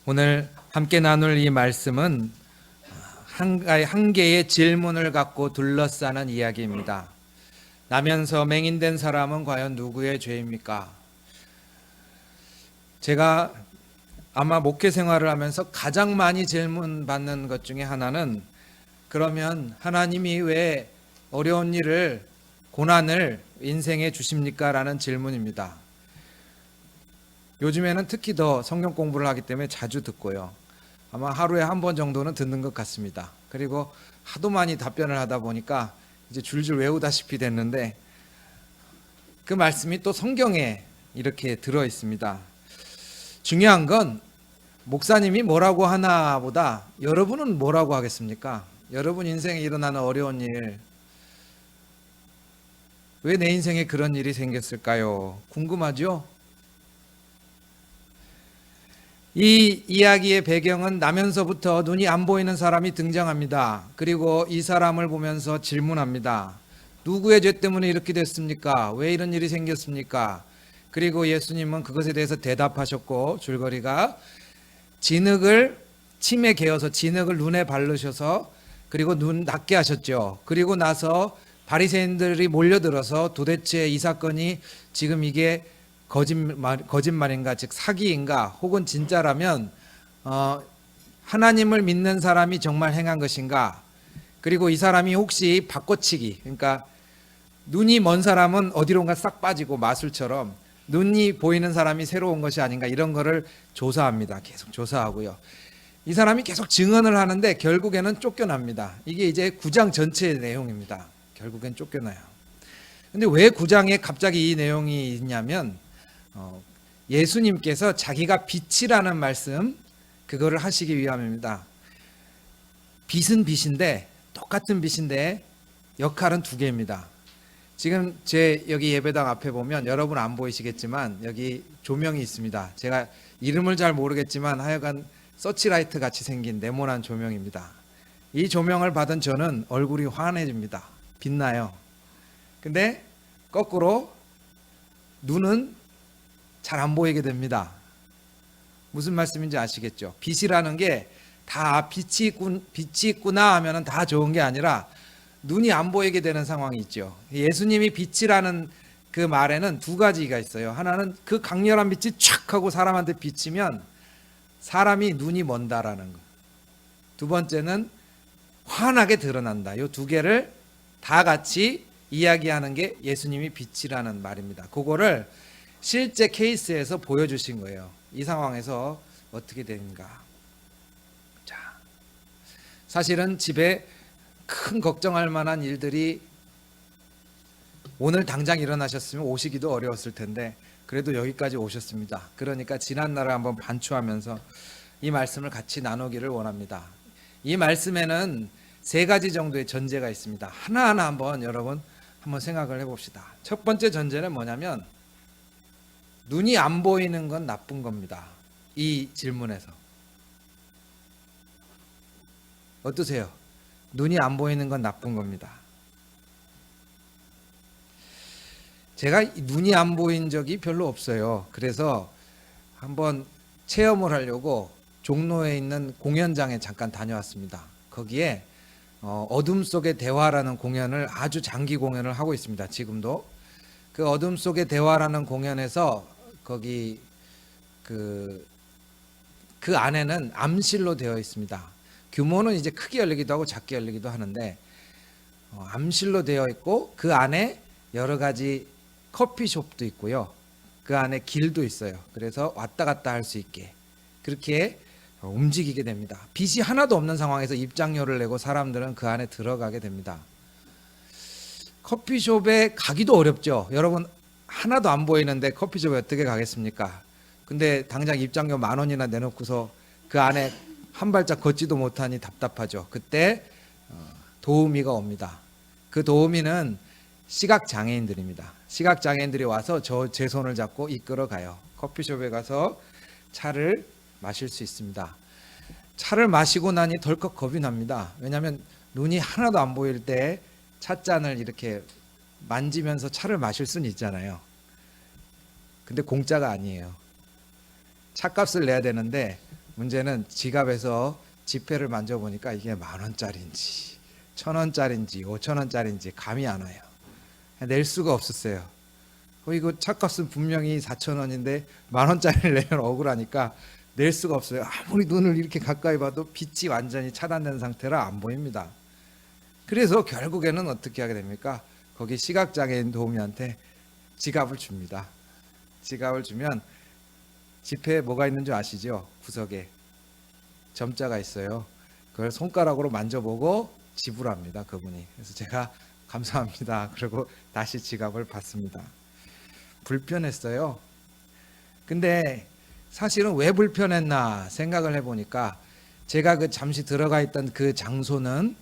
오늘 함께 나눌 이 말씀은 한 개의 질문을 갖고 둘러싸는 이야기입니다. 나면서 맹인된 사람은 과연 누구의 죄입니까? 제가 아마 목회 생활을 하면서 가장 많이 질문받는 것 중에 하나는, 그러면 하나님이 왜 어려운 일을, 고난을 인생에 주십니까? 라는 질문입니다. 요즘에는 특히 더 성경 공부를 하기 때문에 자주 듣고요. 아마 하루에 한 번 정도는 듣는 것 같습니다. 그리고 하도 많이 답변을 하다 보니까 이제 줄줄 외우다시피 됐는데, 그 말씀이 또 성경에 이렇게 들어 있습니다. 중요한 건 목사님이 뭐라고 하나보다 여러분은 뭐라고 하겠습니까? 여러분 인생에 일어나는 어려운 일, 왜 내 인생에 그런 일이 생겼을까요? 궁금하죠? 이 이야기의 배경은 나면서부터 눈이 안 보이는 사람이 등장합니다. 그리고 이 사람을 보면서 질문합니다. 누구의 죄 때문에 이렇게 됐습니까? 왜 이런 일이 생겼습니까? 그리고 예수님은 그것에 대해서 대답하셨고, 줄거리가 진흙을 침에 개어서 진흙을 눈에 바르셔서 그리고 눈 낫게 하셨죠. 그리고 나서 바리새인들이 몰려들어서 도대체 이 사건이 지금 이게 거짓말인가, 즉 사기인가, 혹은 진짜라면 하나님을 믿는 사람이 정말 행한 것인가, 그리고 이 사람이 혹시 바꿔치기, 그러니까 눈이 먼 사람은 어디론가 싹 빠지고 마술처럼 눈이 보이는 사람이 새로운 것이 아닌가, 이런 거를 조사합니다. 계속 조사하고요. 이 사람이 계속 증언을 하는데 결국에는 쫓겨납니다. 이게 이제 9장 전체의 내용입니다. 결국엔 쫓겨나요. 근데 왜 9장에 갑자기 이 내용이 있냐면, 예수님께서 자기가 빛이라는 말씀, 그거를 하시기 위함입니다. 빛은 빛인데, 똑같은 빛인데 역할은 두 개입니다. 지금 제 여기 예배당 앞에 보면 여러분 안 보이시겠지만 여기 조명이 있습니다. 제가 이름을 잘 모르겠지만 하여간 서치라이트 같이 생긴 네모난 조명입니다. 이 조명을 받은 저는 얼굴이 환해집니다. 빛나요. 근데 거꾸로 눈은 잘 안 보이게 됩니다. 무슨 말씀인지 아시겠죠? 빛이라는 게 다 빛이 있구나 하면은 다 좋은 게 아니라 눈이 안 보이게 되는 상황이 있죠. 예수님이 빛이라는 그 말에는 두 가지가 있어요. 하나는 그 강렬한 빛이 촥 하고 사람한테 비치면 사람이 눈이 먼다라는 거. 두 번째는 환하게 드러난다. 이 두 개를 다 같이 이야기하는 게 예수님이 빛이라는 말입니다. 그거를 실제 케이스에서 보여주신 거예요. 이 상황에서 어떻게 되는가. 자, 사실은 집에 큰 걱정할 만한 일들이 오늘 당장 일어나셨으면 오시기도 어려웠을 텐데 그래도 여기까지 오셨습니다. 그러니까 지난날을 한번 반추하면서 이 말씀을 같이 나누기를 원합니다. 이 말씀에는 세 가지 정도의 전제가 있습니다. 하나하나 여러분 한번 생각을 해봅시다. 첫 번째 전제는 뭐냐면, 눈이 안 보이는 건 나쁜 겁니다. 이 질문에서 어떠세요? 눈이 안 보이는 건 나쁜 겁니다. 제가 눈이 안 보인 적이 별로 없어요. 그래서 한번 체험을 하려고 종로에 있는 공연장에 잠깐 다녀왔습니다. 거기에 어둠 속의 대화라는 공연을, 아주 장기 공연을 하고 있습니다. 지금도. 그 어둠 속의 대화라는 공연에서 거기 그 안에는 암실로 되어 있습니다. 규모는 이제 크게 열리기도 하고 작게 열리기도 하는데 암실로 되어 있고, 그 안에 여러 가지 커피숍도 있고요. 그 안에 길도 있어요. 그래서 왔다 갔다 할 수 있게 그렇게 움직이게 됩니다. 빛이 하나도 없는 상황에서 입장료를 내고 사람들은 그 안에 들어가게 됩니다. 커피숍에 가기도 어렵죠. 여러분, 하나도 안 보이는데 커피숍에 어떻게 가겠습니까? 근데 당장 입장료 10,000원이나 내놓고서 그 안에 한 발짝 걷지도 못하니 답답하죠. 그때 도우미가 옵니다. 그 도우미는 시각장애인들입니다. 시각장애인들이 와서 제 손을 잡고 이끌어 가요. 커피숍에 가서 차를 마실 수 있습니다. 차를 마시고 나니 덜컥 겁이 납니다. 왜냐하면 눈이 하나도 안 보일 때 찻잔을 이렇게 만지면서 차를 마실 수는 있잖아요. 근데 공짜가 아니에요. 차값을 내야 되는데 문제는 지갑에서 지폐를 만져보니까 이게 10,000원짜리인지 1,000원짜리인지 5,000원짜리인지 감이 안 와요. 낼 수가 없었어요. 이거 차값은 분명히 4,000원인데 10,000원짜리를 내면 억울하니까 낼 수가 없어요. 아무리 눈을 이렇게 가까이 봐도 빛이 완전히 차단된 상태라 안 보입니다. 그래서 결국에는 어떻게 하게 됩니까? 거기 시각장애인 도우미한테 지갑을 줍니다. 지갑을 주면 지폐에 뭐가 있는 줄 아시죠? 구석에 점자가 있어요. 그걸 손가락으로 만져보고 지불합니다. 그분이. 그래서 제가 감사합니다. 그리고 다시 지갑을 받습니다. 불편했어요. 근데 사실은 왜 불편했나 생각을 해보니까 제가 그 잠시 들어가 있던 그 장소는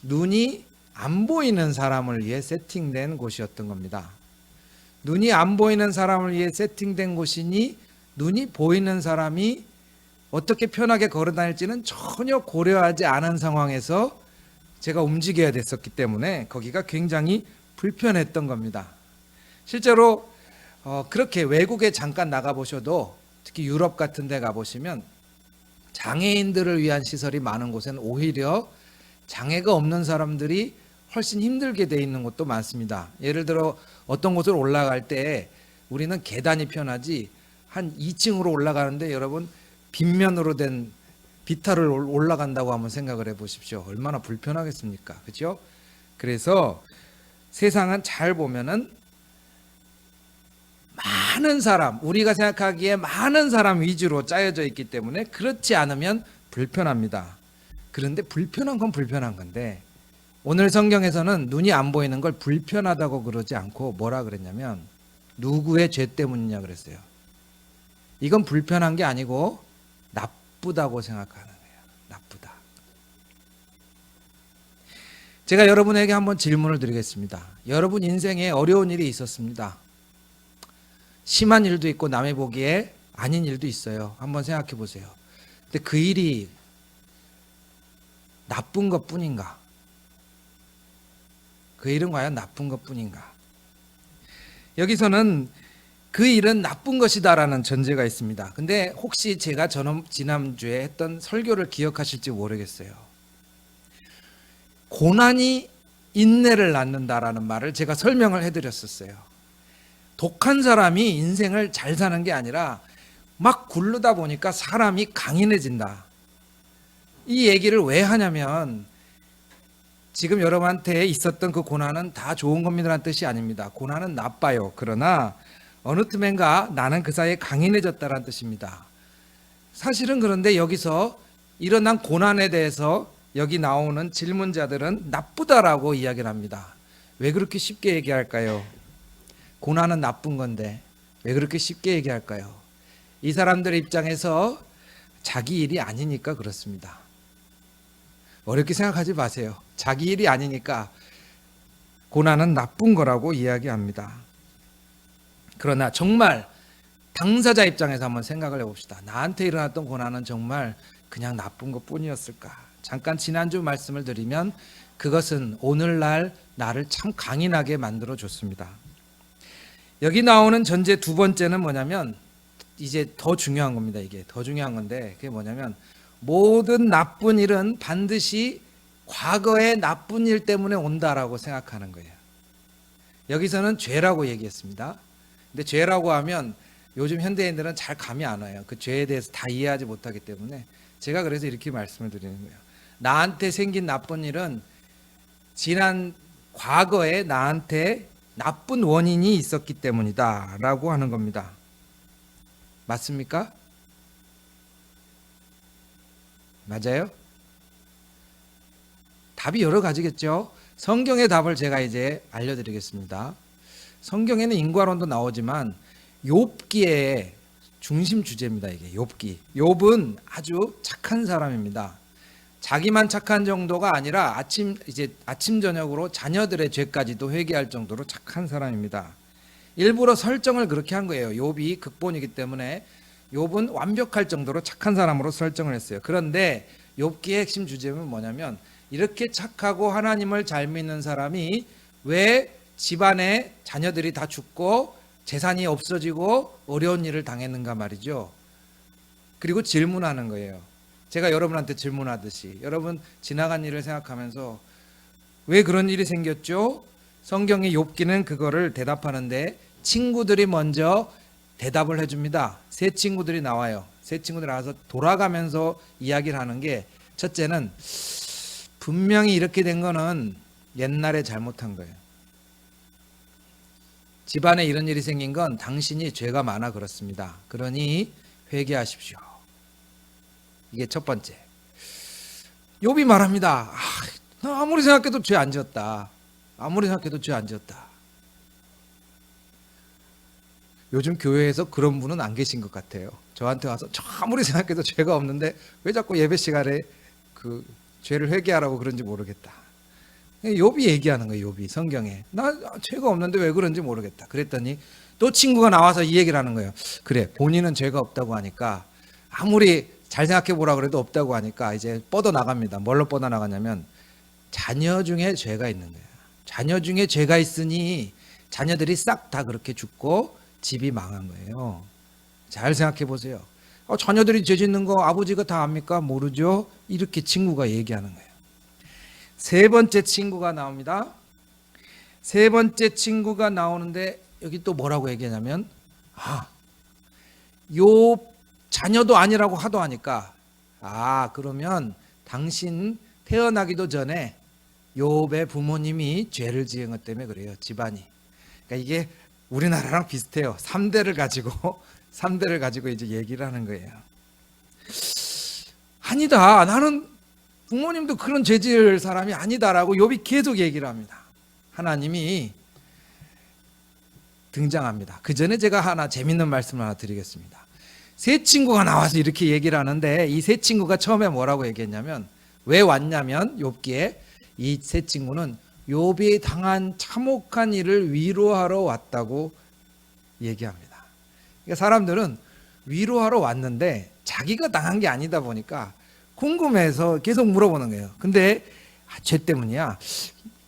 눈이 안 보이는 사람을 위해 세팅된 곳이었던 겁니다. 눈이 안 보이는 사람을 위해 세팅된 곳이니 눈이 보이는 사람이 어떻게 편하게 걸어 다닐지는 전혀 고려하지 않은 상황에서 제가 움직여야 됐었기 때문에 거기가 굉장히 불편했던 겁니다. 실제로 그렇게 외국에 잠깐 나가 보셔도 특히 유럽 같은 데 가보시면 장애인들을 위한 시설이 많은 곳엔 오히려 장애가 없는 사람들이 훨씬 힘들게 돼 있는 곳도 많습니다. 예를 들어 어떤 곳을 올라갈 때 우리는 계단이 편하지 한 2층으로 올라가는데 여러분 빗면으로 된 비탈을 올라간다고 한번 생각을 해 보십시오. 얼마나 불편하겠습니까? 그렇죠? 그래서 세상은 잘 보면은 많은 사람, 우리가 생각하기에 많은 사람 위주로 짜여져 있기 때문에 그렇지 않으면 불편합니다. 그런데 불편한 건 불편한 건데 오늘 성경에서는 눈이 안 보이는 걸 불편하다고 그러지 않고 뭐라 그랬냐면 누구의 죄 때문이냐 그랬어요. 이건 불편한 게 아니고 나쁘다고 생각하는 거예요. 나쁘다. 제가 여러분에게 한번 질문을 드리겠습니다. 여러분 인생에 어려운 일이 있었습니다. 심한 일도 있고 남의 보기에 아닌 일도 있어요. 한번 생각해 보세요. 근데 그 일이 나쁜 것 뿐인가? 그 일은 과연 나쁜 것 뿐인가? 여기서는 그 일은 나쁜 것이다라는 전제가 있습니다. 근데 혹시 제가 지난주에 했던 설교를 기억하실지 모르겠어요. 고난이 인내를 낳는다라는 말을 제가 설명을 해드렸었어요. 독한 사람이 인생을 잘 사는 게 아니라 막 굴르다 보니까 사람이 강인해진다. 이 얘기를 왜 하냐면 지금 여러분한테 있었던 그 고난은 다 좋은 겁니다라는 뜻이 아닙니다. 고난은 나빠요. 그러나 어느 틈엔가 나는 그 사이에 강인해졌다라는 뜻입니다. 사실은 그런데 여기서 일어난 고난에 대해서 여기 나오는 질문자들은 나쁘다라고 이야기를 합니다. 왜 그렇게 쉽게 얘기할까요? 고난은 나쁜 건데 왜 그렇게 쉽게 얘기할까요? 이 사람들 입장에서 자기 일이 아니니까 그렇습니다. 어렵게 생각하지 마세요. 자기 일이 아니니까 고난은 나쁜 거라고 이야기합니다. 그러나 정말 당사자 입장에서 한번 생각을 해봅시다. 나한테 일어났던 고난은 정말 그냥 나쁜 것 뿐이었을까? 잠깐 지난주 말씀을 드리면 그것은 오늘날 나를 참 강인하게 만들어 줬습니다. 여기 나오는 전제 두 번째는 뭐냐면 이제 더 중요한 겁니다. 이게 더 중요한 건데 그게 뭐냐면 모든 나쁜 일은 반드시 과거의 나쁜 일 때문에 온다라고 생각하는 거예요. 여기서는 죄라고 얘기했습니다. 근데 죄라고 하면 요즘 현대인들은 잘 감이 안 와요. 그 죄에 대해서 다 이해하지 못하기 때문에 제가 그래서 이렇게 말씀을 드리는 거예요. 나한테 생긴 나쁜 일은 지난 과거에 나한테 나쁜 원인이 있었기 때문이다 라고 하는 겁니다. 맞습니까? 맞아요? 답이 여러 가지겠죠. 성경의 답을 제가 이제 알려드리겠습니다. 성경에는 인과론도 나오지만 욥기의 중심 주제입니다. 이게 욥기. 욥은 아주 착한 사람입니다. 자기만 착한 정도가 아니라 아침 저녁으로 자녀들의 죄까지도 회개할 정도로 착한 사람입니다. 일부러 설정을 그렇게 한 거예요. 욥이 극본이기 때문에 욥은 완벽할 정도로 착한 사람으로 설정을 했어요. 그런데 욥기의 핵심 주제는 뭐냐면 이렇게 착하고 하나님을 잘 믿는 사람이 왜 집안에 자녀들이 다 죽고 재산이 없어지고 어려운 일을 당했는가 말이죠. 그리고 질문하는 거예요. 제가 여러분한테 질문하듯이 여러분 지나간 일을 생각하면서 왜 그런 일이 생겼죠? 성경의 욥기는 그거를 대답하는데 친구들이 먼저 대답을 해줍니다. 세 친구들이 나와요. 세 친구들이 나와서 돌아가면서 이야기를 하는 게, 첫째는 분명히 이렇게 된 거는 옛날에 잘못한 거예요. 집안에 이런 일이 생긴 건 당신이 죄가 많아 그렇습니다. 그러니 회개하십시오. 이게 첫 번째. 욥이 말합니다. 나 아무리 생각해도 죄 안 지었다. 아무리 생각해도 죄 안 지었다. 요즘 교회에서 그런 분은 안 계신 것 같아요. 저한테 와서 저 아무리 생각해도 죄가 없는데 왜 자꾸 예배 시간에 그 죄를 회개하라고 그런지 모르겠다. 욥이 얘기하는 거예요. 욥이 성경에 나 죄가 없는데 왜 그런지 모르겠다. 그랬더니 또 친구가 나와서 이 얘기를 하는 거예요. 그래, 본인은 죄가 없다고 하니까 아무리 잘 생각해 보라 그래도 없다고 하니까 이제 뻗어 나갑니다. 뭘로 뻗어 나가냐면 자녀 중에 죄가 있는 거야. 자녀 중에 죄가 있으니 자녀들이 싹 다 그렇게 죽고 집이 망한 거예요. 잘 생각해 보세요. 자녀들이 죄 짓는 거 아버지가 다 압니까? 모르죠. 이렇게 친구가 얘기하는 거예요. 세 번째 친구가 나옵니다. 세 번째 친구가 나오는데 여기 또 뭐라고 얘기하냐면 요 자녀도 아니라고 하도 하니까 그러면 당신 태어나기도 전에 욥의 부모님이 죄를 지은 것 때문에 그래요. 집안이. 그러니까 이게 우리나라랑 비슷해요. 3대를 가지고 이제 얘기를 하는 거예요. 아니다. 나는 부모님도 그런 죄 지을 사람이 아니다라고 욥이 계속 얘기를 합니다. 하나님이 등장합니다. 그 전에 제가 하나 재밌는 말씀을 하나 드리겠습니다. 세 친구가 나와서 이렇게 얘기를 하는데 이 세 친구가 처음에 뭐라고 얘기했냐면, 왜 왔냐면 욥기에 이 세 친구는 욥이 당한 참혹한 일을 위로하러 왔다고 얘기합니다. 그러니까 사람들은 위로하러 왔는데 자기가 당한 게 아니다 보니까 궁금해서 계속 물어보는 거예요. 근데 죄 때문이야.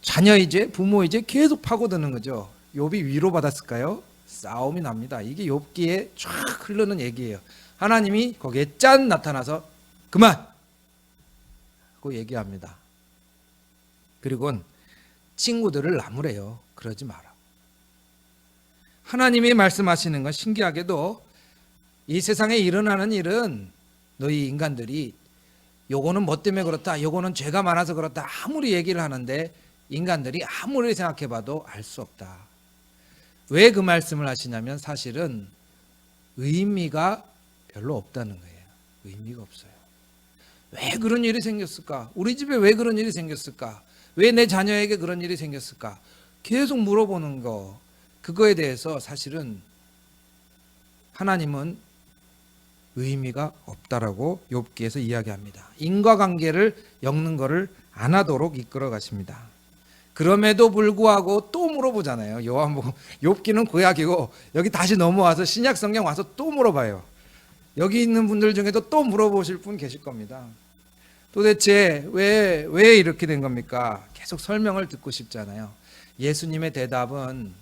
자녀이제 부모이제 계속 파고드는 거죠. 욥이 위로받았을까요? 싸움이 납니다. 이게 욥기에 쫙 흐르는 얘기예요. 하나님이 거기에 짠 나타나서 그만! 하고 얘기합니다. 그리고는 친구들을 나무래요. 그러지 마라. 하나님이 말씀하시는 건 신기하게도 이 세상에 일어나는 일은 너희 인간들이 요거는 뭐 때문에 그렇다, 요거는 죄가 많아서 그렇다 아무리 얘기를 하는데 인간들이 아무리 생각해봐도 알 수 없다. 왜 그 말씀을 하시냐면 사실은 의미가 별로 없다는 거예요. 의미가 없어요. 왜 그런 일이 생겼을까? 우리 집에 왜 그런 일이 생겼을까? 왜 내 자녀에게 그런 일이 생겼을까? 계속 물어보는 거, 그거에 대해서 사실은 하나님은 의미가 없다라고 욥기에서 이야기합니다. 인과관계를 엮는 것을 안 하도록 이끌어 가십니다. 그럼에도 불구하고 또 물어보잖아요. 요한복음, 욥기는 구약이고 여기 다시 넘어와서 신약 성경 와서 또 물어봐요. 여기 있는 분들 중에도 또 물어보실 분 계실 겁니다. 도대체 왜 이렇게 된 겁니까? 계속 설명을 듣고 싶잖아요. 예수님의 대답은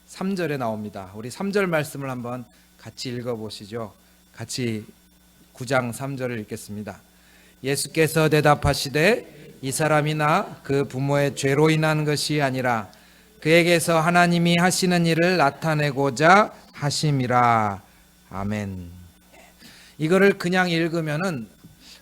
3절에 나옵니다. 우리 3절 말씀을 한번 같이 읽어보시죠. 같이 9장 3절을 읽겠습니다. 예수께서 대답하시되 이 사람이나 그 부모의 죄로 인한 것이 아니라 그에게서 하나님이 하시는 일을 나타내고자 하심이라. 아멘. 이거를 그냥 읽으면은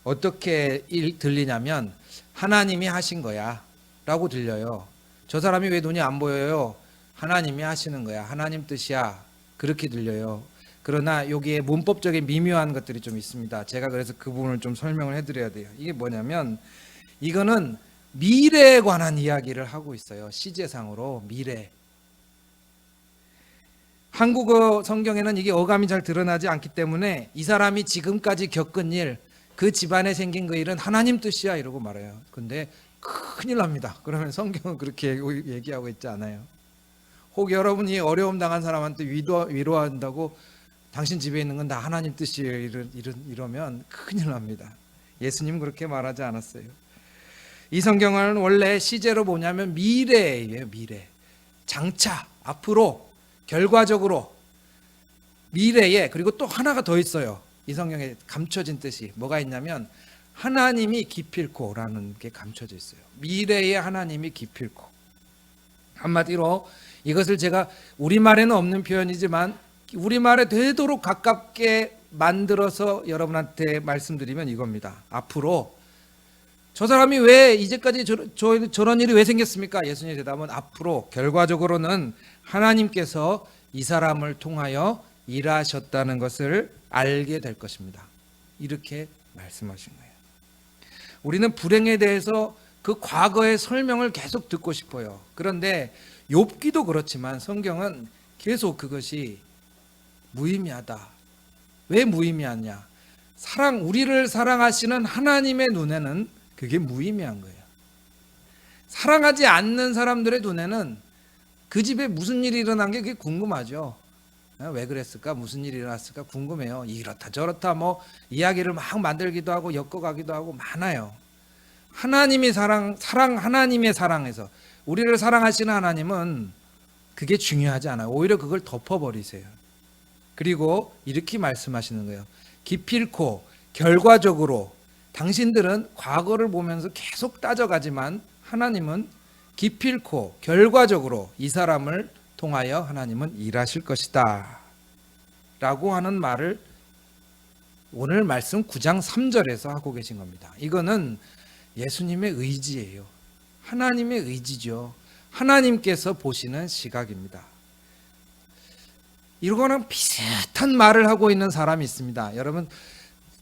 어떻게 들리냐면 하나님이 하신 거야 라고 들려요. 저 사람이 왜 눈이 안 보여요? 하나님이 하시는 거야. 하나님 뜻이야. 그렇게 들려요. 그러나 여기에 문법적인 미묘한 것들이 좀 있습니다. 제가 그래서 그 부분을 좀 설명을 해드려야 돼요. 이게 뭐냐면 이거는 미래에 관한 이야기를 하고 있어요. 시제상으로 미래. 한국어 성경에는 이게 어감이 잘 드러나지 않기 때문에 이 사람이 지금까지 겪은 일, 그 집안에 생긴 그 일은 하나님 뜻이야 이러고 말해요. 근데 큰일 납니다. 그러면 성경은 그렇게 얘기하고 있지 않아요. 혹 여러분이 어려움 당한 사람한테 위로한다고 당신 집에 있는 건 다 하나님 뜻이에요 이러면 큰일 납니다. 예수님 그렇게 말하지 않았어요. 이 성경은 원래 시제로 뭐냐면 미래예요. 미래. 장차 앞으로 결과적으로 미래에, 그리고 또 하나가 더 있어요. 이 성경에 감춰진 뜻이 뭐가 있냐면 하나님이 기필코라는 게 감춰져 있어요. 미래의 하나님이 기필코. 한마디로 이것을 제가 우리말에는 없는 표현이지만 우리말에 되도록 가깝게 만들어서 여러분한테 말씀드리면 이겁니다. 앞으로 저 사람이 왜 이제까지 저런 일이 왜 생겼습니까? 예수님의 대답은 앞으로 결과적으로는 하나님께서 이 사람을 통하여 일하셨다는 것을 알게 될 것입니다. 이렇게 말씀하신 거예요. 우리는 불행에 대해서 그 과거의 설명을 계속 듣고 싶어요. 그런데 욥기도 그렇지만 성경은 계속 그것이 무의미하다. 왜 무의미하냐? 우리를 사랑하시는 하나님의 눈에는 그게 무의미한 거예요. 사랑하지 않는 사람들의 눈에는 그 집에 무슨 일이 일어난 게 그게 궁금하죠. 왜 그랬을까? 무슨 일이 일어났을까? 궁금해요. 이렇다 저렇다 뭐 이야기를 막 만들기도 하고 엮어가기도 하고 많아요. 하나님의 하나님의 사랑에서 우리를 사랑하시는 하나님은 그게 중요하지 않아요. 오히려 그걸 덮어버리세요. 그리고 이렇게 말씀하시는 거예요. 기필코 결과적으로 당신들은 과거를 보면서 계속 따져가지만 하나님은 기필코 결과적으로 이 사람을 통하여 하나님은 일하실 것이다 라고 하는 말을 오늘 말씀 9장 3절에서 하고 계신 겁니다. 이거는 예수님의 의지예요. 하나님의 의지죠. 하나님께서 보시는 시각입니다. 이거랑 비슷한 말을 하고 있는 사람이 있습니다. 여러분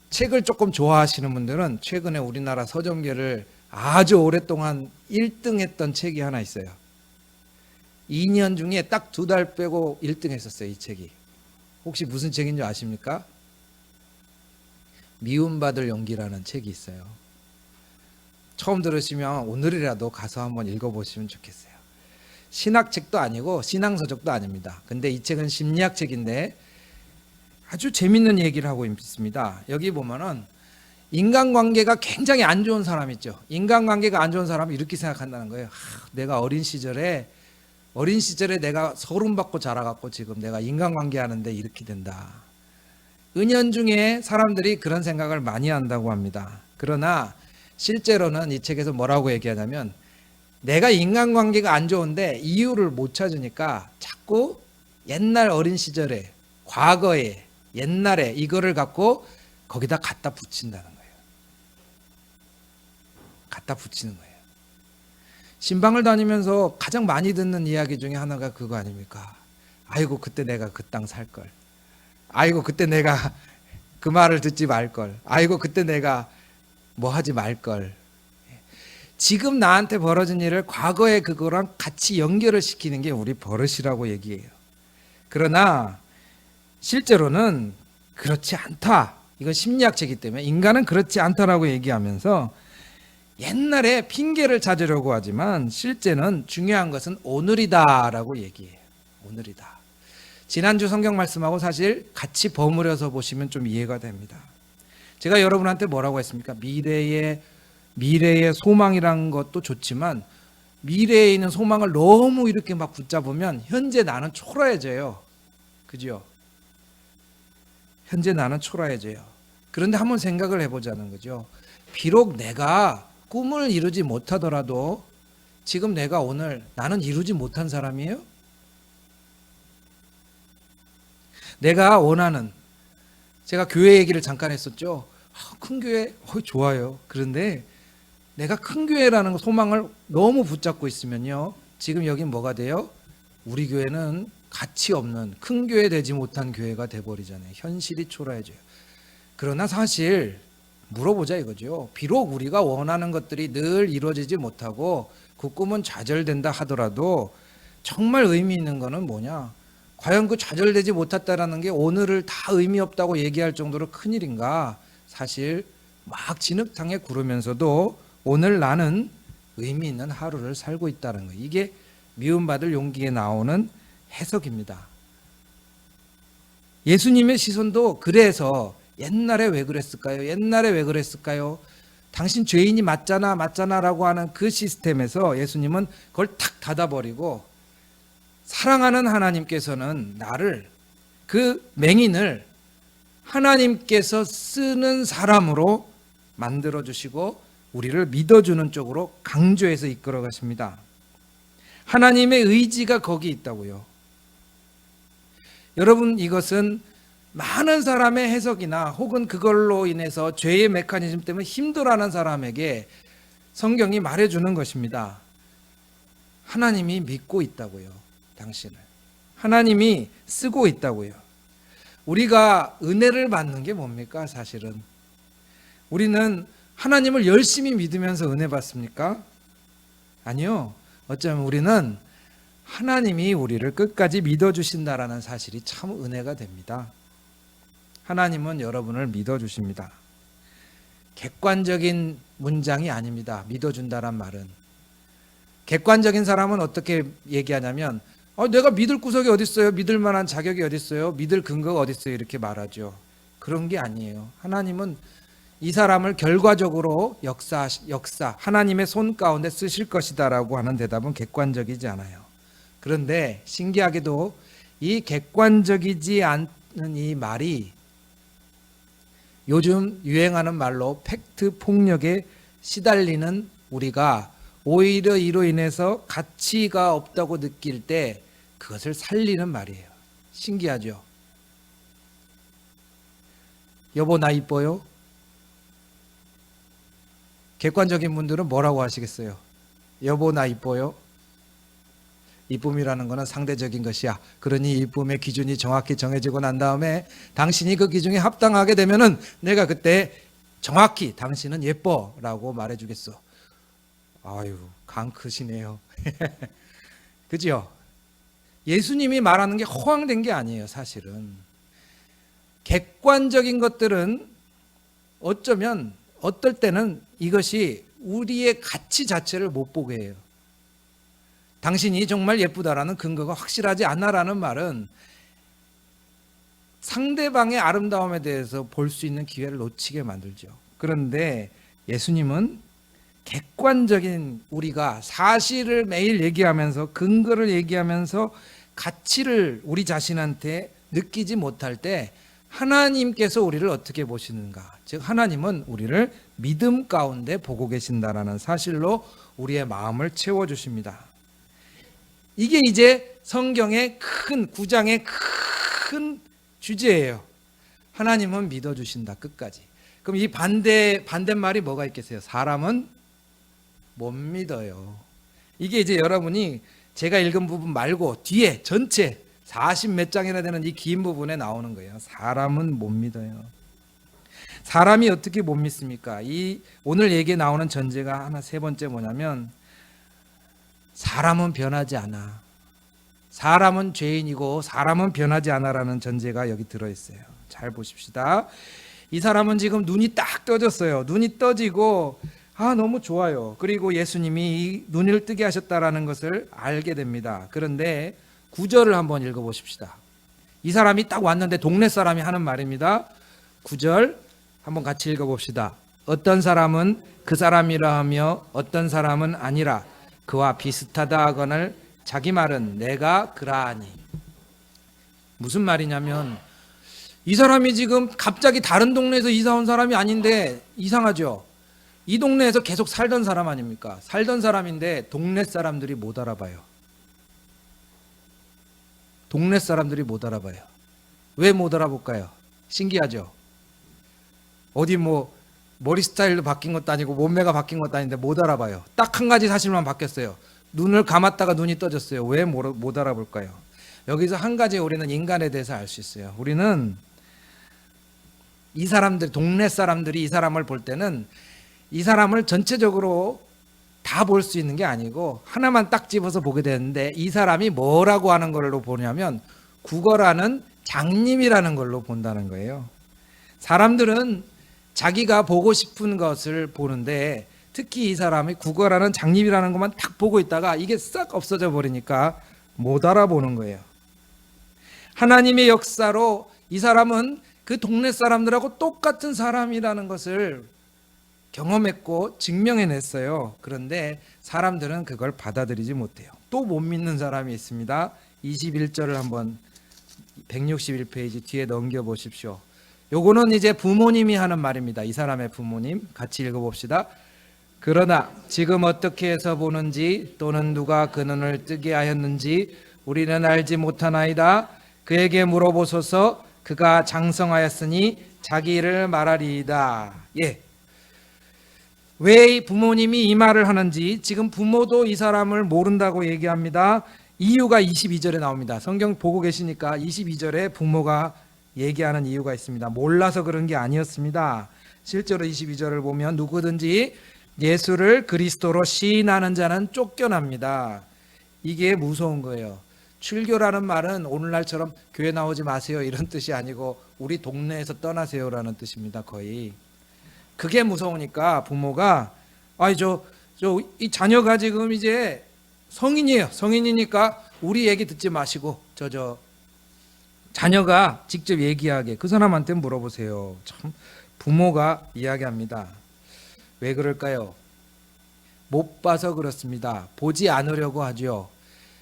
책을 조금 좋아하시는 분들은 최근에 우리나라 서점계를 아주 오랫동안 1등 했던 책이 하나 있어요. 2년 중에 딱 2달 빼고 1등 했었어요. 이 책이. 혹시 무슨 책인 줄 아십니까? 미움받을 용기라는 책이 있어요. 처음 들으시면 오늘이라도 가서 한번 읽어보시면 좋겠어요. 신학책도 아니고 신앙서적도 아닙니다. 근데 이 책은 심리학책인데 아주 재밌는 얘기를 하고 있습니다. 여기 보면은 인간관계가 굉장히 안 좋은 사람 있죠. 인간관계가 안 좋은 사람은 이렇게 생각한다는 거예요. 내가 어린 시절에 내가 서름받고 자라갖고 지금 내가 인간관계 하는데 이렇게 된다. 은연중에 사람들이 그런 생각을 많이 한다고 합니다. 그러나 실제로는 이 책에서 뭐라고 얘기하냐면 내가 인간관계가 안 좋은데 이유를 못 찾으니까 자꾸 옛날 어린 시절에 과거에 옛날에 이거를 갖고 거기다 갖다 붙인다는 거예요. 갖다 붙이는 거예요. 신방을 다니면서 가장 많이 듣는 이야기 중에 하나가 그거 아닙니까? 아이고 그때 내가 그 땅 살 걸. 아이고 그때 내가 그 말을 듣지 말 걸. 아이고 그때 내가 뭐 하지 말 걸. 지금 나한테 벌어진 일을 과거의 그거랑 같이 연결을 시키는 게 우리 버릇이라고 얘기해요. 그러나 실제로는 그렇지 않다. 이건 심리학책이기 때문에 인간은 그렇지 않다라고 얘기하면서 옛날에 핑계를 찾으려고 하지만 실제는 중요한 것은 오늘이다라고 얘기해요. 오늘이다. 지난주 성경 말씀하고 사실 같이 버무려서 보시면 좀 이해가 됩니다. 제가 여러분한테 뭐라고 했습니까? 미래의 소망이라는 것도 좋지만 미래에 있는 소망을 너무 이렇게 막 붙잡으면 현재 나는 초라해져요. 그죠? 현재 나는 초라해져요. 그런데 한번 생각을 해보자는 거죠. 비록 내가 꿈을 이루지 못하더라도 지금 내가 오늘 나는 이루지 못한 사람이에요? 내가 원하는 제가 교회 얘기를 잠깐 했었죠. 큰 교회 좋아요. 그런데 내가 큰 교회라는 소망을 너무 붙잡고 있으면요. 지금 여긴 뭐가 돼요? 우리 교회는 가치 없는 큰 교회 되지 못한 교회가 돼버리잖아요. 현실이 초라해져요. 그러나 사실 물어보자 이거죠. 비록 우리가 원하는 것들이 늘 이루어지지 못하고 그 꿈은 좌절된다 하더라도 정말 의미 있는 거는 뭐냐? 과연 그 좌절되지 못했다라는 게 오늘을 다 의미 없다고 얘기할 정도로 큰일인가? 사실 막 진흙탕에 구르면서도 오늘 나는 의미 있는 하루를 살고 있다는 거. 이게 미움받을 용기에 나오는 해석입니다. 예수님의 시선도 그래서 옛날에 왜 그랬을까요? 옛날에 왜 그랬을까요? 당신 죄인이 맞잖아라고 하는 그 시스템에서 예수님은 그걸 탁 닫아버리고 사랑하는 하나님께서는 나를 그 맹인을 하나님께서 쓰는 사람으로 만들어 주시고 우리를 믿어주는 쪽으로 강조해서 이끌어 가십니다. 하나님의 의지가 거기 있다고요. 여러분, 이것은 많은 사람의 해석이나 혹은 그걸로 인해서 죄의 메커니즘 때문에 힘들어하는 사람에게 성경이 말해주는 것입니다. 하나님이 믿고 있다고요. 당신을 하나님이 쓰고 있다고요. 우리가 은혜를 받는 게 뭡니까? 사실은 우리는 하나님을 열심히 믿으면서 은혜 받습니까? 아니요. 어쩌면 우리는 하나님이 우리를 끝까지 믿어주신다라는 사실이 참 은혜가 됩니다. 하나님은 여러분을 믿어주십니다. 객관적인 문장이 아닙니다. 믿어준다란 말은. 객관적인 사람은 어떻게 얘기하냐면 내가 믿을 구석이 어디 있어요? 믿을 만한 자격이 어디 있어요? 믿을 근거가 어디 있어요? 이렇게 말하죠. 그런 게 아니에요. 하나님은 이 사람을 결과적으로 역사 하나님의 손 가운데 쓰실 것이다라고 하는 대답은 객관적이지 않아요. 그런데 신기하게도 이 객관적이지 않는 이 말이 요즘 유행하는 말로 팩트 폭력에 시달리는 우리가 오히려 이로 인해서 가치가 없다고 느낄 때 그것을 살리는 말이에요. 신기하죠? 여보 나 이뻐요? 객관적인 분들은 뭐라고 하시겠어요? 여보 나 이뻐요? 이쁨이라는 것은 상대적인 것이야. 그러니 이쁨의 기준이 정확히 정해지고 난 다음에 당신이 그 기준에 합당하게 되면은 내가 그때 정확히 당신은 예뻐라고 말해주겠어. 아유, 강 크시네요. 그죠? 예수님이 말하는 게 허황된 게 아니에요, 사실은. 객관적인 것들은 어쩌면 어떨 때는 이것이 우리의 가치 자체를 못 보게 해요. 당신이 정말 예쁘다라는 근거가 확실하지 않아라는 말은 상대방의 아름다움에 대해서 볼 수 있는 기회를 놓치게 만들죠. 그런데 예수님은 객관적인 우리가 사실을 매일 얘기하면서 근거를 얘기하면서 가치를 우리 자신한테 느끼지 못할 때 하나님께서 우리를 어떻게 보시는가? 즉 하나님은 우리를 믿음 가운데 보고 계신다라는 사실로 우리의 마음을 채워주십니다. 이게 이제 성경의 큰 9장의 큰 주제예요. 하나님은 믿어주신다 끝까지. 그럼 이 반대말이 뭐가 있겠어요? 사람은 못 믿어요. 이게 이제 여러분이 제가 읽은 부분 말고 뒤에 전체 40 몇 장이나 되는 이 긴 부분에 나오는 거예요. 사람은 못 믿어요. 사람이 어떻게 못 믿습니까? 이 오늘 얘기에 나오는 전제가 하나 세 번째 뭐냐면 사람은 변하지 않아. 사람은 죄인이고 사람은 변하지 않아라는 전제가 여기 들어있어요. 잘 보십시다. 이 사람은 지금 눈이 딱 떠졌어요. 눈이 떠지고 너무 좋아요. 그리고 예수님이 이 눈을 뜨게 하셨다라는 것을 알게 됩니다. 그런데 9절을 한번 읽어보십시다. 이 사람이 딱 왔는데 동네 사람이 하는 말입니다. 9절 한번 같이 읽어봅시다. 어떤 사람은 그 사람이라 하며 어떤 사람은 아니라 그와 비슷하다 하거늘 자기 말은 내가 그라하니. 무슨 말이냐면 이 사람이 지금 갑자기 다른 동네에서 이사 온 사람이 아닌데 이상하죠. 이 동네에서 계속 살던 사람 아닙니까? 살던 사람인데 동네 사람들이 못 알아봐요. 동네 사람들이 못 알아봐요. 왜 못 알아볼까요? 신기하죠? 어디 머리 스타일도 바뀐 것도 아니고 몸매가 바뀐 것도 아닌데 못 알아봐요. 딱 한 가지 사실만 바뀌었어요. 눈을 감았다가 눈이 떠졌어요. 왜 못 알아볼까요? 여기서 한 가지 우리는 인간에 대해서 알 수 있어요. 우리는 이 사람들, 동네 사람들이 이 사람을 볼 때는 이 사람을 전체적으로 다 볼 수 있는 게 아니고 하나만 딱 집어서 보게 되는데 이 사람이 뭐라고 하는 걸로 보냐면 구걸하는 장님이라는 걸로 본다는 거예요. 사람들은 자기가 보고 싶은 것을 보는데 특히 이 사람이 구걸하는 장님이라는 것만 딱 보고 있다가 이게 싹 없어져 버리니까 못 알아보는 거예요. 하나님의 역사로 이 사람은 그 동네 사람들하고 똑같은 사람이라는 것을 경험했고 증명해냈어요. 그런데 사람들은 그걸 받아들이지 못해요. 또 못 믿는 사람이 있습니다. 21절을 한번 161페이지 뒤에 넘겨보십시오. 요거는 이제 부모님이 하는 말입니다. 이 사람의 부모님. 같이 읽어봅시다. 그러나 지금 어떻게 해서 보는지 또는 누가 그 눈을 뜨게 하였는지 우리는 알지 못하나이다. 그에게 물어보소서. 그가 장성하였으니 자기 일을 말하리이다. 예. 왜 부모님이 이 말을 하는지, 지금 부모도 이 사람을 모른다고 얘기합니다. 이유가 22절에 나옵니다. 성경 보고 계시니까 22절에 부모가 얘기하는 이유가 있습니다. 몰라서 그런 게 아니었습니다. 실제로 22절을 보면 누구든지 예수를 그리스도로 시인하는 자는 쫓겨납니다. 이게 무서운 거예요. 출교라는 말은 오늘날처럼 교회 나오지 마세요 이런 뜻이 아니고 우리 동네에서 떠나세요라는 뜻입니다. 거의. 그게 무서우니까 부모가 이 자녀가 지금 이제 성인이에요. 성인이니까 우리 얘기 듣지 마시고 자녀가 직접 얘기하게 그 사람한테 물어보세요. 참 부모가 이야기합니다. 왜 그럴까요? 못 봐서 그렇습니다. 보지 않으려고 하죠.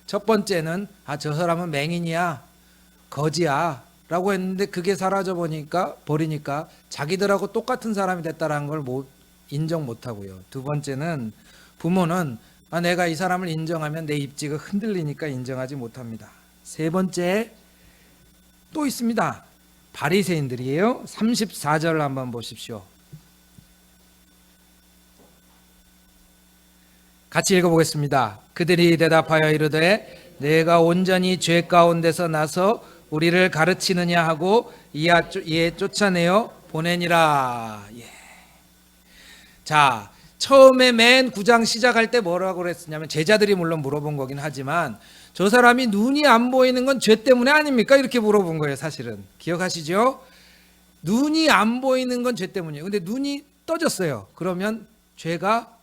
첫 번째는 저 사람은 맹인이야, 거지야 라고 했는데 그게 사라져 버리니까 자기들하고 똑같은 사람이 됐다는 걸 인정 못하고요. 두 번째는 부모는 내가 이 사람을 인정하면 내 입지가 흔들리니까 인정하지 못합니다. 세 번째 또 있습니다. 바리새인들이에요. 34절을 한번 보십시오. 같이 읽어보겠습니다. 그들이 대답하여 이르되 내가 온전히 죄 가운데서 나서 우리를 가르치느냐 하고 이에 쫓아내어 보내니라. 예. 자, 처음에 맨 9장 시작할 때 뭐라고 그랬었냐면 제자들이 물론 물어본 거긴 하지만 저 사람이 눈이 안 보이는 건 죄 때문에 아닙니까? 이렇게 물어본 거예요. 사실은 기억하시죠? 눈이 안 보이는 건 죄 때문이에요. 근데 눈이 떠졌어요. 그러면 죄가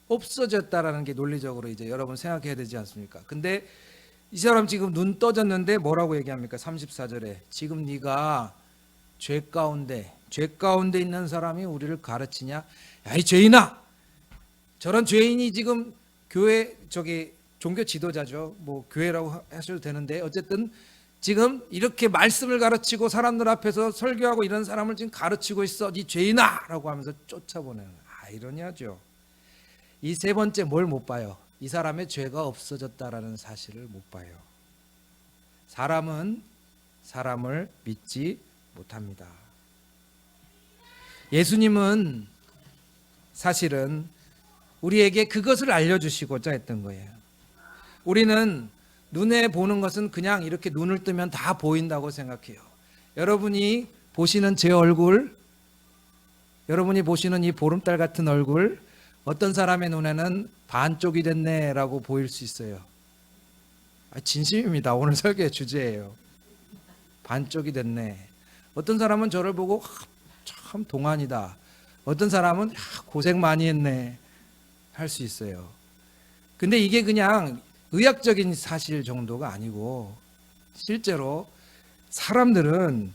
없어졌다라는 게 논리적으로 이제 여러분 생각해야 되지 않습니까? 근데 이 사람 지금 눈 떠졌는데 뭐라고 얘기합니까? 34절에 지금 네가 죄 가운데 있는 사람이 우리를 가르치냐? 야, 이 죄인아! 저런 죄인이 지금 교회 종교 지도자죠. 뭐 교회라고 하셔도 되는데 어쨌든 지금 이렇게 말씀을 가르치고 사람들 앞에서 설교하고 이런 사람을 지금 가르치고 있어. 이 죄인아! 라고 하면서 쫓아보내는 아이러니하죠. 이 세 번째 뭘 못 봐요? 이 사람의 죄가 없어졌다라는 사실을 못 봐요. 사람은 사람을 믿지 못합니다. 예수님은 사실은 우리에게 그것을 알려주시고자 했던 거예요. 우리는 눈에 보는 것은 그냥 이렇게 눈을 뜨면 다 보인다고 생각해요. 여러분이 보시는 제 얼굴, 여러분이 보시는 이 보름달 같은 얼굴, 어떤 사람의 눈에는 반쪽이 됐네라고 보일 수 있어요. 진심입니다. 오늘 설교의 주제예요. 반쪽이 됐네. 어떤 사람은 저를 보고 참 동안이다. 어떤 사람은 고생 많이 했네 할 수 있어요. 근데 이게 그냥 의학적인 사실 정도가 아니고 실제로 사람들은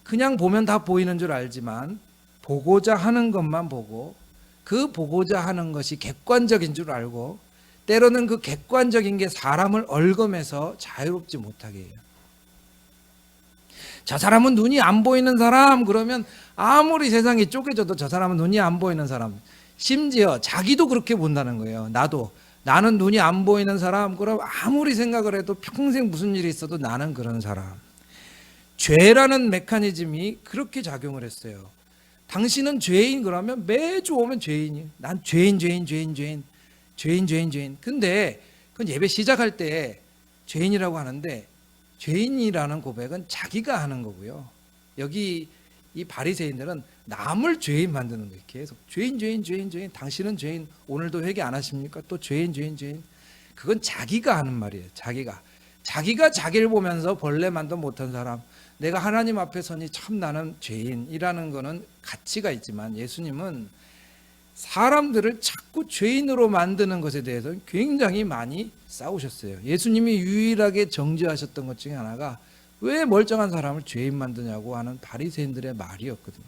그냥 보면 다 보이는 줄 알지만 보고자 하는 것만 보고 그 보고자 하는 것이 객관적인 줄 알고 때로는 그 객관적인 게 사람을 얽어매서 자유롭지 못하게 해요. 저 사람은 눈이 안 보이는 사람 그러면 아무리 세상이 쪼개져도 저 사람은 눈이 안 보이는 사람, 심지어 자기도 그렇게 본다는 거예요. 나는 눈이 안 보이는 사람, 그럼 아무리 생각을 해도 평생 무슨 일이 있어도 나는 그런 사람. 죄라는 메커니즘이 그렇게 작용을 했어요. 당신은 죄인 그러면 매주 오면 죄인이에요. 난 죄인. 근데 그건 예배 시작할 때 죄인이라고 하는데 죄인이라는 고백은 자기가 하는 거고요. 여기 이 바리새인들은 남을 죄인 만드는 거예요. 계속 죄인. 당신은 죄인. 오늘도 회개 안 하십니까? 또 죄인. 그건 자기가 하는 말이에요. 자기가 자기를 보면서 벌레만도 못한 사람, 내가 하나님 앞에 서니 참 나는 죄인이라는 거는 가치가 있지만 예수님은 사람들을 자꾸 죄인으로 만드는 것에 대해서 굉장히 많이 싸우셨어요. 예수님이 유일하게 정죄하셨던 것 중에 하나가 왜 멀쩡한 사람을 죄인 만드냐고 하는 바리새인들의 말이었거든요.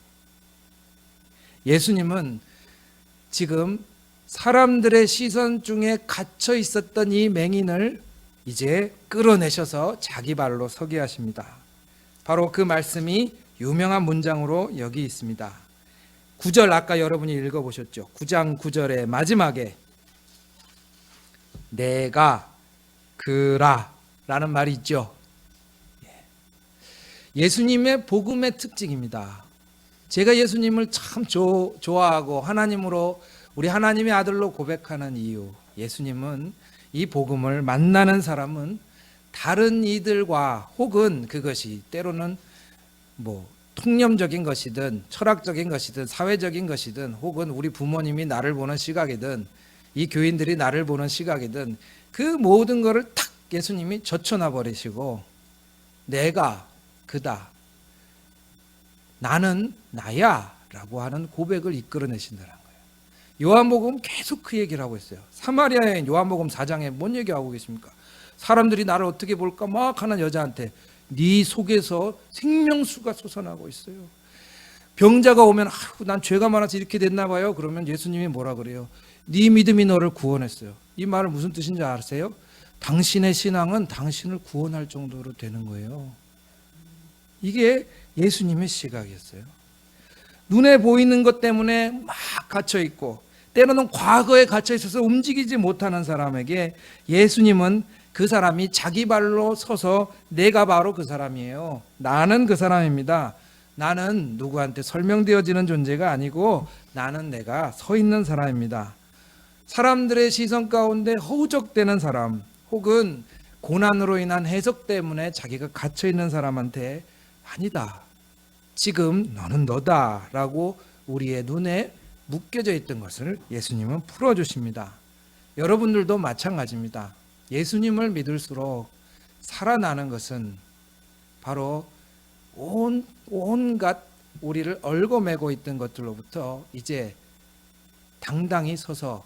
예수님은 지금 사람들의 시선 중에 갇혀 있었던 이 맹인을 이제 끌어내셔서 자기 발로 서게 하십니다. 바로 그 말씀이 유명한 문장으로 여기 있습니다. 9절 아까 여러분이 읽어보셨죠. 9장 9절의 마지막에 내가 그라 라는 말이 있죠. 예수님의 복음의 특징입니다. 제가 예수님을 참 좋아하고 하나님으로 우리 하나님의 아들로 고백하는 이유, 예수님은 이 복음을 만나는 사람은 다른 이들과 혹은 그것이 때로는 통념적인 것이든 철학적인 것이든 사회적인 것이든 혹은 우리 부모님이 나를 보는 시각이든 이 교인들이 나를 보는 시각이든 그 모든 것을 탁 예수님이 젖혀놔 버리시고 내가 그다, 나는 나야 라고 하는 고백을 이끌어내신다는 거예요. 요한복음 계속 그 얘기를 하고 있어요. 사마리아 여인 요한복음 4장에 뭔 얘기하고 계십니까? 사람들이 나를 어떻게 볼까 막 하는 여자한테 네 속에서 생명수가 솟아나고 있어요. 병자가 오면 난 죄가 많아서 이렇게 됐나 봐요. 그러면 예수님이 뭐라 그래요? 네 믿음이 너를 구원했어요. 이 말은 무슨 뜻인지 아세요? 당신의 신앙은 당신을 구원할 정도로 되는 거예요. 이게 예수님의 시각이었어요. 눈에 보이는 것 때문에 막 갇혀있고 때로는 과거에 갇혀있어서 움직이지 못하는 사람에게 예수님은 그 사람이 자기 발로 서서 내가 바로 그 사람이에요. 나는 그 사람입니다. 나는 누구한테 설명되어지는 존재가 아니고 나는 내가 서 있는 사람입니다. 사람들의 시선 가운데 허우적대는 사람 혹은 고난으로 인한 해석 때문에 자기가 갇혀있는 사람한테 아니다. 지금 너는 너다 라고 우리의 눈에 묶여져 있던 것을 예수님은 풀어주십니다. 여러분들도 마찬가지입니다. 예수님을 믿을수록 살아나는 것은 바로 온갖 우리를 얽어매고 있던 것들로부터 이제 당당히 서서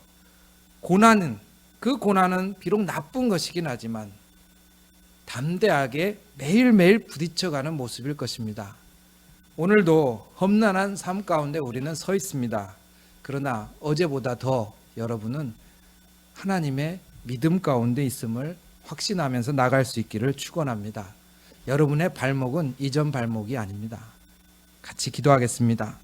그 고난은 비록 나쁜 것이긴 하지만 담대하게 매일매일 부딪혀가는 모습일 것입니다. 오늘도 험난한 삶 가운데 우리는 서 있습니다. 그러나 어제보다 더 여러분은 하나님의 믿음 가운데 있음을 확신하면서 나갈 수 있기를 축원합니다. 여러분의 발목은 이전 발목이 아닙니다. 같이 기도하겠습니다.